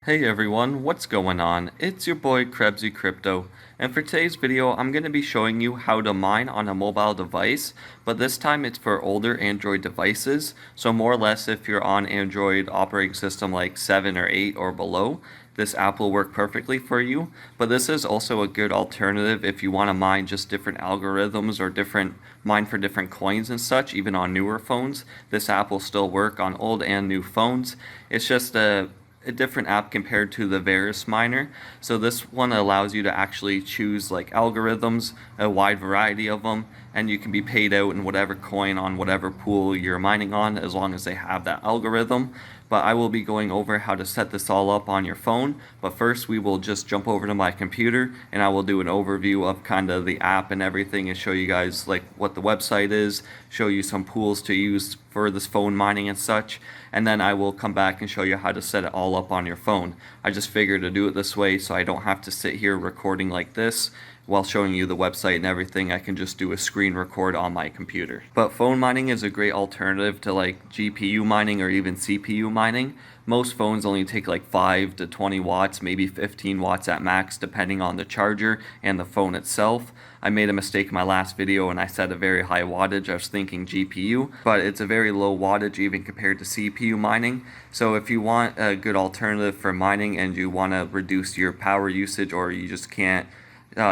Hey everyone, what's going on? It's your boy Krebsy Crypto, and for today's video I'm going to be showing you how to mine on a mobile device, but this time it's for older Android devices, so more or less if you're on Android operating system like 7 or 8 or below, this app will work perfectly for you, but this is also a good alternative if you want to mine just different algorithms or mine for different coins and such, even on newer phones. This app will still work on old and new phones. It's just a different app compared to the Varus miner. So this one allows you to actually choose like algorithms, a wide variety of them, and you can be paid out in whatever coin on whatever pool you're mining on as long as they have that algorithm. But I will be going over how to set this all up on your phone. But first we will just jump over to my computer and I will do an overview of kind of the app and everything and show you guys like what the website is, show you some pools to use for this phone mining and such, and then I will come back and show you how to set it all up on your phone. I just figured to do it this way so I don't have to sit here recording like this while showing you the website and everything. I can just do a screen record on my computer. But phone mining is a great alternative to like GPU mining or even CPU mining. Most phones only take like 5 to 20 watts, maybe 15 watts at max, depending on the charger and the phone itself. I made a mistake in my last video and I set a very high wattage. I was thinking GPU, but it's a very low wattage even compared to CPU mining. So if you want a good alternative for mining and you want to reduce your power usage, or you just can't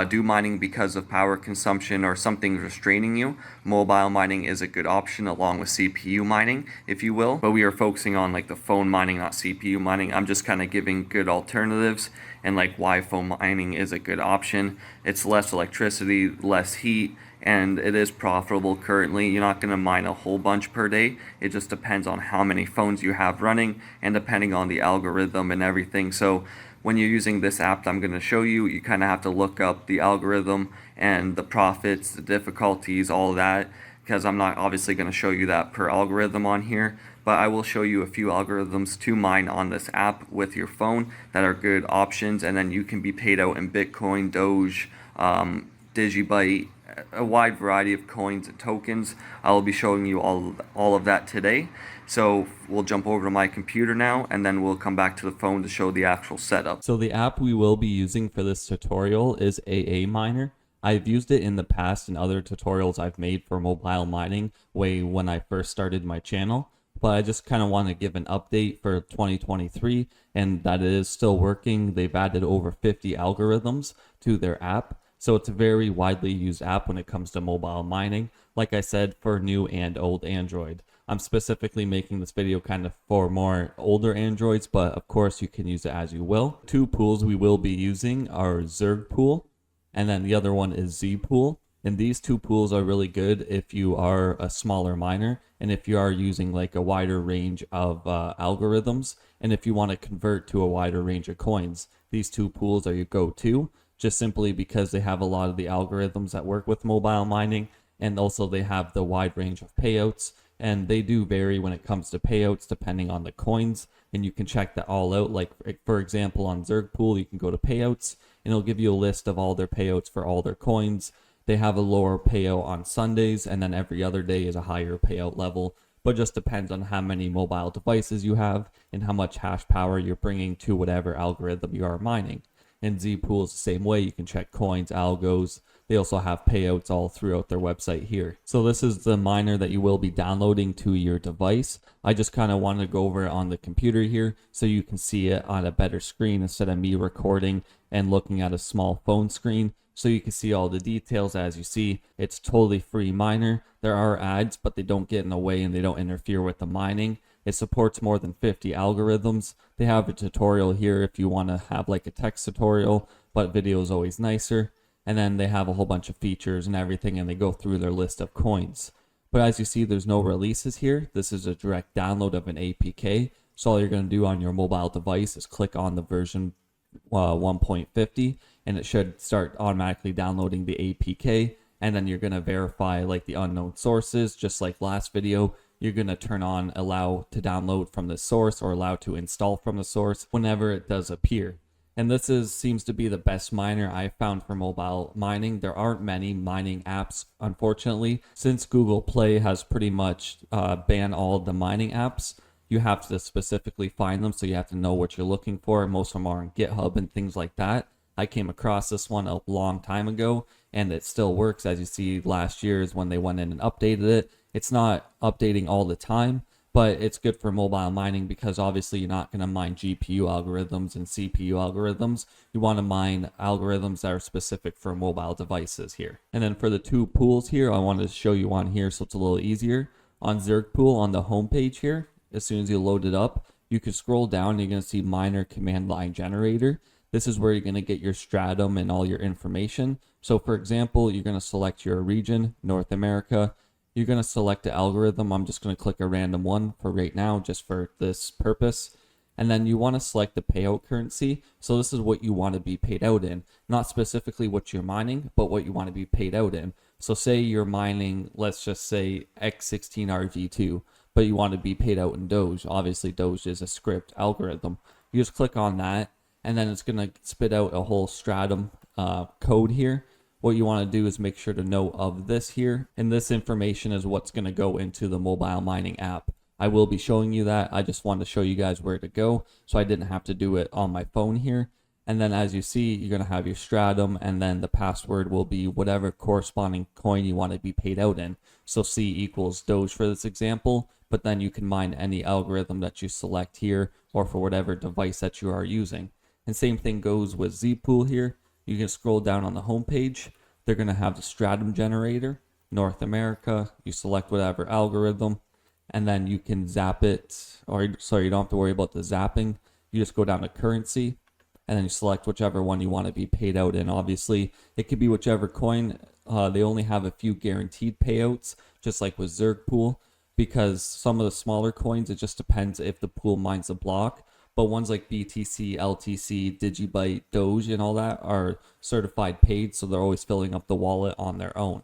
do mining because of power consumption or something restraining you, mobile mining is a good option along with CPU mining, if you will. But we are focusing on like the phone mining, not CPU mining. I'm just kind of giving good alternatives and like why phone mining is a good option. It's less electricity, less heat, and it is profitable currently. You're not going to mine a whole bunch per day. It just depends on how many phones you have running and depending on the algorithm and everything. So when you're using this app that I'm going to show you, you kind of have to look up the algorithm and the profits, the difficulties, all that, because I'm not obviously going to show you that per algorithm on here, but I will show you a few algorithms to mine on this app with your phone that are good options, and then you can be paid out in Bitcoin, Doge, Digibyte, a wide variety of coins and tokens. I will be showing you all of that today. So we'll jump over to my computer now and then we'll come back to the phone to show the actual setup. So the app we will be using for this tutorial is aaminer. I've used it in the past in other tutorials I've made for mobile mining way when I first started my channel, but I just kind of want to give an update for 2023 and that it is still working. They've added over 50 algorithms to their app. So it's a very widely used app when it comes to mobile mining, like I said, for new and old Android. I'm specifically making this video kind of for more older Androids, but of course you can use it as you will. Two pools we will be using are Zerg pool, and then the other one is Z pool. And these two pools are really good if you are a smaller miner and if you are using like a wider range of algorithms, and if you want to convert to a wider range of coins. These two pools are your go-to, just simply because they have a lot of the algorithms that work with mobile mining, and also they have the wide range of payouts. And they do vary when it comes to payouts depending on the coins, and you can check that all out. Like for example, on Zerg pool you can go to payouts and it'll give you a list of all their payouts for all their coins. They have a lower payout on Sundays, and then every other day is a higher payout level, but it just depends on how many mobile devices you have and how much hash power you're bringing to whatever algorithm you are mining. And Z pool is the same way. You can check coins, algos. They also have payouts all throughout their website here. So this is the miner that you will be downloading to your device. I just kind of wanted to go over it on the computer here so you can see it on a better screen instead of me recording and looking at a small phone screen. So you can see all the details. As you see, it's totally free miner. There are ads, but they don't get in the way and they don't interfere with the mining. It supports more than 50 algorithms. They have a tutorial here if you want to have like a text tutorial, but video is always nicer. And then they have a whole bunch of features and everything, and they go through their list of coins. But as you see, there's no releases here. This is a direct download of an APK. So all you're going to do on your mobile device is click on the version 1.50, and it should start automatically downloading the APK. And then you're going to verify like the unknown sources, just like last video. You're going to turn on allow to download from the source or allow to install from the source whenever it does appear. And this seems to be the best miner I found for mobile mining. There aren't many mining apps, unfortunately, since Google Play has pretty much banned all of the mining apps. you have to specifically find them, so you have to know what you're looking for. Most of them are on GitHub and things like that. I came across this one a long time ago, and it still works. As you see, last year is when they went in and updated it. It's not updating all the time, but it's good for mobile mining because obviously you're not going to mine GPU algorithms and CPU algorithms. You want to mine algorithms that are specific for mobile devices here. And then for the two pools here, I wanted to show you on here so it's a little easier. On Zerg Pool on the home page here, as soon as you load it up, you can scroll down and you're going to see miner command line generator. This is where you're going to get your stratum and all your information. So for example, you're going to select your region, North America. You're going to select the algorithm. I'm just going to click a random one for right now, just for this purpose. And then you want to select the payout currency. So this is what you want to be paid out in, not specifically what you're mining, but what you want to be paid out in. So say you're mining, let's just say X16RV2, but you want to be paid out in Doge. Obviously Doge is a script algorithm. You just click on that, and then it's going to spit out a whole stratum code here. What you want to do is make sure to know of this here, and this information is what's going to go into the mobile mining app. I will be showing you that. I just wanted to show you guys where to go, so I didn't have to do it on my phone here. And then as you see, you're going to have your stratum, and then the password will be whatever corresponding coin you want to be paid out in. So C equals Doge for this example, but then you can mine any algorithm that you select here, or for whatever device that you are using. And same thing goes with Zpool here. You can scroll down on the home page. They're going to have the stratum generator, North America. You select whatever algorithm, and then you can zap it, or sorry, you don't have to worry about the zapping. You just go down to currency, and then you select whichever one you want to be paid out in. Obviously, it could be whichever coin. They only have a few guaranteed payouts, just like with Zerg Pool, because some of the smaller coins, it just depends if the pool mines a block. But ones like BTC, LTC, Digibyte, Doge, and all that are certified paid, so they're always filling up the wallet on their own.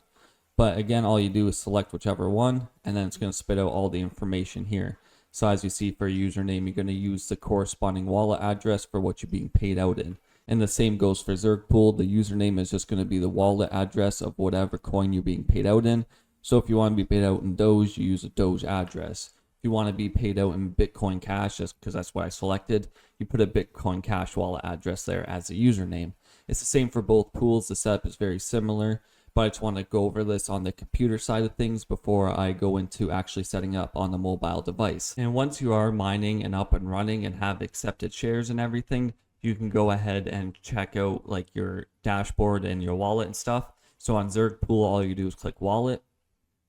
But again, all you do is select whichever one, and then it's going to spit out all the information here. So as you see, for a username, you're going to use the corresponding wallet address for what you're being paid out in. And the same goes for Zerg Pool. The username is just going to be the wallet address of whatever coin you're being paid out in. So if you want to be paid out in Doge, you use a Doge address. If you want to be paid out in Bitcoin Cash, just because that's what I selected, you put a Bitcoin Cash wallet address there as a username. It's the same for both pools. The setup is very similar, but I just want to go over this on the computer side of things before I go into actually setting up on the mobile device. And once you are mining and up and running and have accepted shares and everything, you can go ahead and check out like your dashboard and your wallet and stuff. So on Zerg Pool, all you do is click wallet,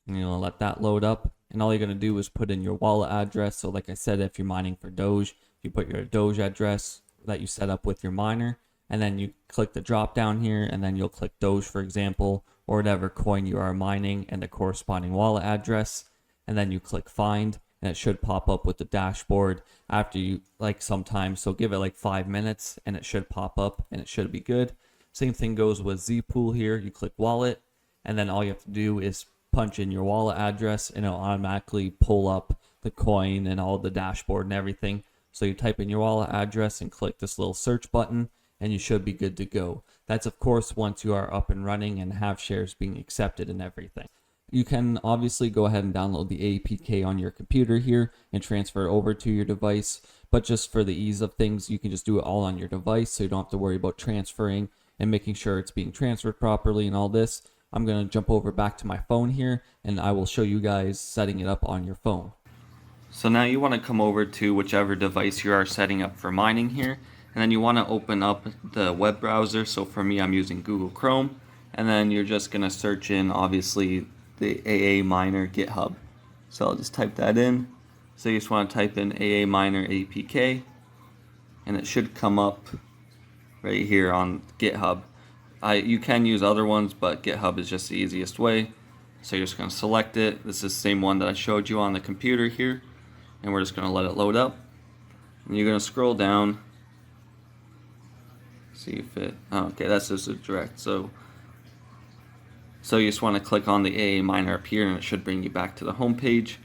and you'll let that load up. And all you're going to do is put in your wallet address. So like I said, if you're mining for Doge, you put your Doge address that you set up with your miner, and then you click the drop down here, and then you'll click Doge, for example, or whatever coin you are mining and the corresponding wallet address. And then you click find, and it should pop up with the dashboard after you, like, sometimes. So give it like 5 minutes and it should pop up and it should be good. Same thing goes with Zpool here. You click wallet, and then all you have to do is punch in your wallet address, and it'll automatically pull up the coin and all the dashboard and everything. So you type in your wallet address and click this little search button, and you should be good to go. That's of course once you are up and running and have shares being accepted and everything. You can obviously go ahead and download the APK on your computer here and transfer it over to your device, but just for the ease of things, you can just do it all on your device, so you don't have to worry about transferring and making sure it's being transferred properly and all this. I'm going to jump over back to my phone here, and I will show you guys setting it up on your phone. So now you want to come over to whichever device you are setting up for mining here, and then you want to open up the web browser. So for me, I'm using Google Chrome, and then you're just going to search in, obviously, the aaminer GitHub. So I'll just type that in. So you just want to type in aaminer APK, and it should come up right here on GitHub. You can use other ones, but GitHub is just the easiest way. So you're just going to select it. This is the same one that I showed you on the computer here. And we're just going to let it load up. And you're going to scroll down. See if it... Oh, okay, that's just a direct. So you just want to click on the aaminer up here, and it should bring you back to the home page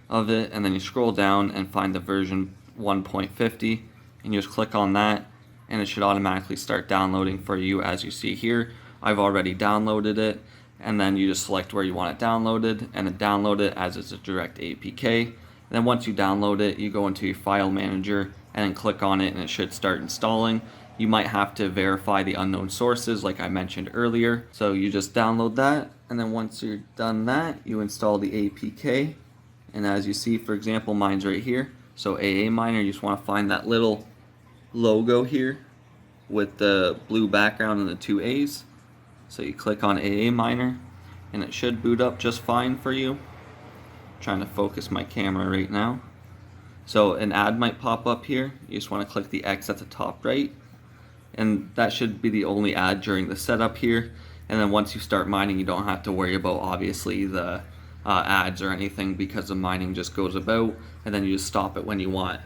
of it. And then you scroll down and find the version 1.50. And you just click on that, and it should automatically start downloading for you. As you see here, I've already downloaded it, and then you just select where you want it downloaded, and then download it as it's a direct APK, And then once you download it, you go into your file manager and then click on it and it should start installing. You might have to verify the unknown sources like I mentioned earlier. So you just download that, and then once you're done that, you install the APK. And as you see, for example, mine's right here. So aaminer, you just want to find that little logo here with the blue background and the two A's. So you click on aaminer and it should boot up just fine for you. I'm trying to focus my camera right now. So an ad might pop up here. You just want to click the X at the top right, and that should be the only ad during the setup here. And then once you start mining, you don't have to worry about obviously the ads or anything, because the mining just goes about and then you just stop it when you want.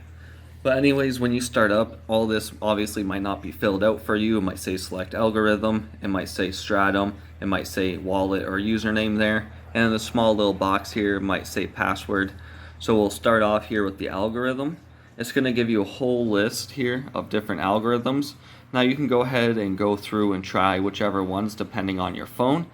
But anyways, when you start up, all this obviously might not be filled out for you. It might say select algorithm, it might say stratum, it might say wallet or username there, and in the small little box here it might say password. So we'll start off here with the algorithm. It's going to give you a whole list here of different algorithms. Now you can go ahead and go through and try whichever ones depending on your phone.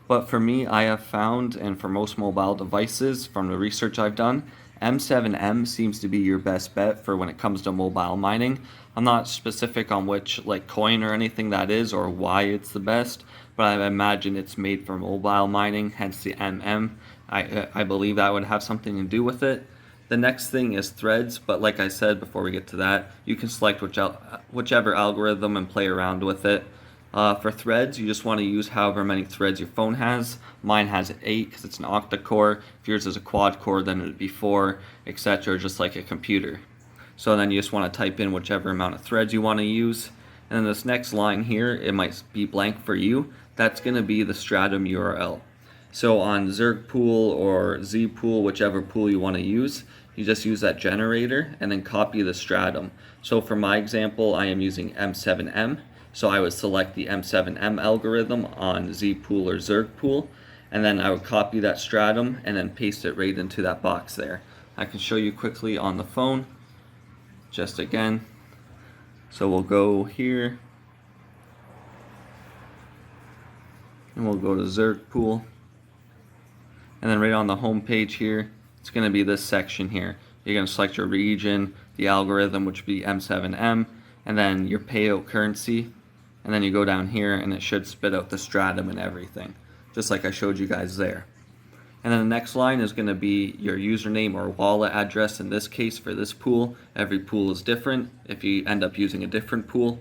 But for me, I have found, and for most mobile devices from the research I've done, M7M seems to be your best bet for when it comes to mobile mining. I'm not specific on which coin or anything that is or why it's the best, but I imagine it's made for mobile mining, hence the MM. I believe that would have something to do with it. The next thing is threads, but like I said before we get to that, you can select whichever algorithm and play around with it. For threads, you just want to use however many threads your phone has. Mine has 8 because it's an octa-core. If yours is a quad-core, then it would be 4, etc., just like a computer. So then you just want to type in whichever amount of threads you want to use. And then this next line here, it might be blank for you. That's going to be the stratum URL. So on Zergpool or Zpool, whichever pool you want to use, you just use that generator and then copy the stratum. So for my example, I am using M7M. So I would select the M7M algorithm on Zpool or Zergpool, and then I would copy that stratum and then paste it right into that box there. I can show you quickly on the phone, just again. So we'll go here, and we'll go to Zergpool. And then right on the home page here, it's going to be this section here. You're going to select your region, the algorithm, which would be M7M, and then your payout currency. And then you go down here and it should spit out the stratum and everything, just like I showed you guys there. And then the next line is going to be your username or wallet address. In this case, for this pool, every pool is different if you end up using a different pool.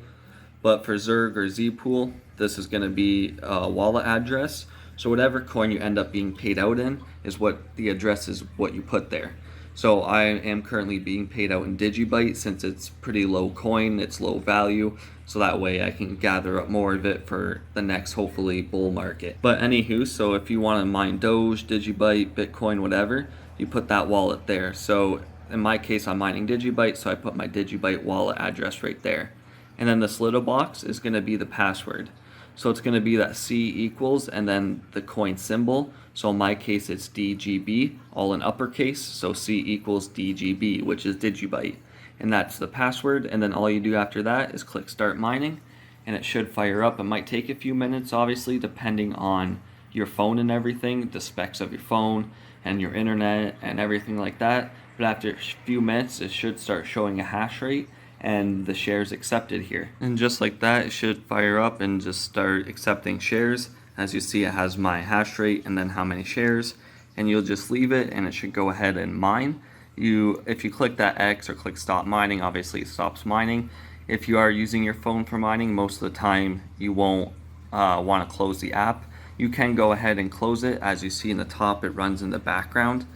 But for Zerg or Zpool, this is going to be a wallet address. So whatever coin you end up being paid out in is what the address is, what you put there. So I am currently being paid out in Digibyte since it's pretty low coin, it's low value, so that way I can gather up more of it for the next hopefully bull market. But anywho, so if you want to mine Doge, Digibyte, Bitcoin, whatever, you put that wallet there. So in my case, I'm mining Digibyte, so I put my Digibyte wallet address right there. And then this little box is going to be the password. So it's going to be that C equals and then the coin symbol. So in my case, it's DGB, all in uppercase. So C equals DGB, which is Digibyte. And that's the password. And then all you do after that is click Start Mining, and it should fire up. It might take a few minutes, obviously, depending on your phone and everything, the specs of your phone and your internet and everything like that. But after a few minutes, it should start showing a hash rate and the shares accepted here. And just like that, it should fire up and just start accepting shares. As you see, it has my hash rate and then how many shares, and you'll just leave it and it should go ahead and mine. If you click that X or click stop mining, obviously it stops mining. If you are using your phone for mining, most of the time you won't want to close the app. You can go ahead and close it. As you see in the top, it runs in the background.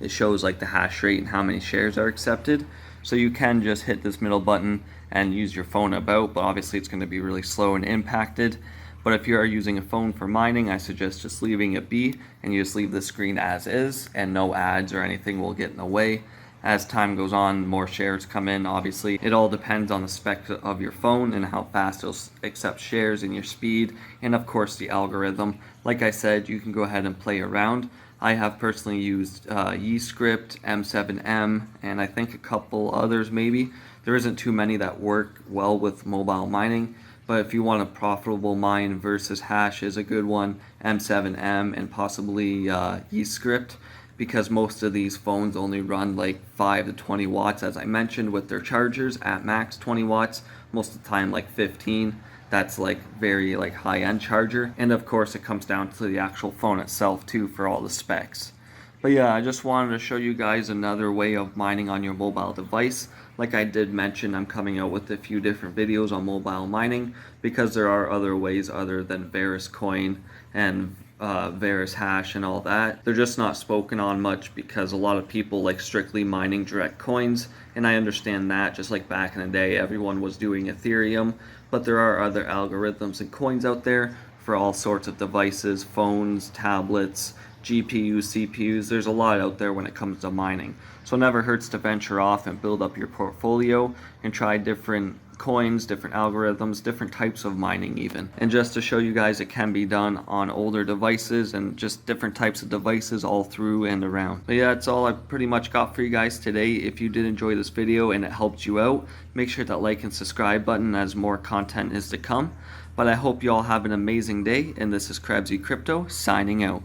It shows like the hash rate and how many shares are accepted. So you can just hit this middle button and use your phone about, but obviously it's going to be really slow and impacted. But if you are using a phone for mining, I suggest just leaving it be, and you just leave the screen as is, and no ads or anything will get in the way. As time goes on, more shares come in. Obviously, it all depends on the spec of your phone and how fast it'll accept shares and your speed, and of course the algorithm. Like I said, you can go ahead and play around. I have personally used Yeescript, M7M, and I think a couple others maybe. There isn't too many that work well with mobile mining, but if you want a profitable mine versus hash is a good one, M7M and possibly Yeescript. because most of these phones only run like 5 to 20 watts, as I mentioned, with their chargers at max 20 watts, most of the time like 15. That's like very like high-end charger, and of course it comes down to the actual phone itself too for all the specs. But yeah, I just wanted to show you guys another way of mining on your mobile device. Like I did mention, I'm coming out with a few different videos on mobile mining because there are other ways other than Varus Coin and Varus Hash and all that. They're just not spoken on much because a lot of people like strictly mining direct coins, and I understand that. Just like back in the day, everyone was doing Ethereum, but there are other algorithms and coins out there for all sorts of devices, phones, tablets, GPUs, CPUs. There's a lot out there when it comes to mining. So it never hurts to venture off and build up your portfolio and try different coins, different algorithms, different types of mining even. And just to show you guys, it can be done on older devices and just different types of devices all through and around. But yeah, that's all I've pretty much got for you guys today. If you did enjoy this video and it helped you out, make sure that like and subscribe button as more content is to come. But I hope you all have an amazing day, and this is Krebsy Crypto signing out.